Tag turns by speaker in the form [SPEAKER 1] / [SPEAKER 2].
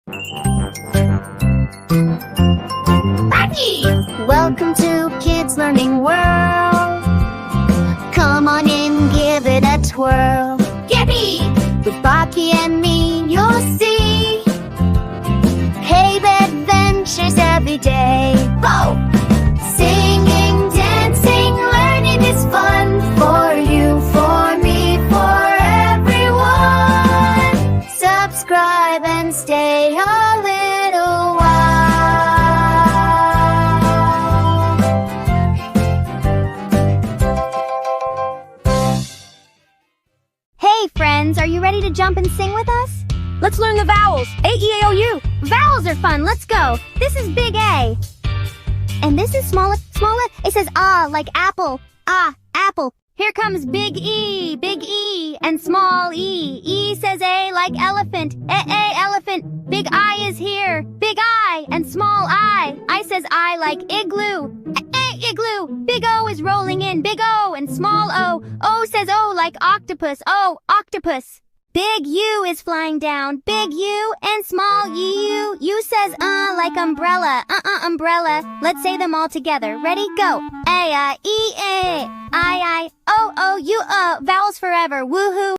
[SPEAKER 1] Baki! Welcome to Kids Learning World. Come on in, give it a twirl. Yemi! With Baki and me, you'll see cave adventures every day. Whoa! Singing, dancing, learning is fun for you, for me, for everyone. Subscribe and stay a little while. Hey friends, are you ready to jump and sing with us?
[SPEAKER 2] Let's learn the vowels. A-E-A-O-U.
[SPEAKER 1] Vowels are fun, let's go. This is big A. And this is small A. It says ah, like apple. Ah, apple. Here comes big E, and small E. E says A like elephant. A, elephant. Big I is here. Big I and small I. I says I like igloo. Igloo. Big O is rolling in. Big O and small O. O says O like octopus. O, octopus. Big U is flying down. Big U and small U. U says like umbrella. Umbrella. Let's say them all together. Ready? Go. A, E, A. I, O, U, Vowels forever. Woohoo.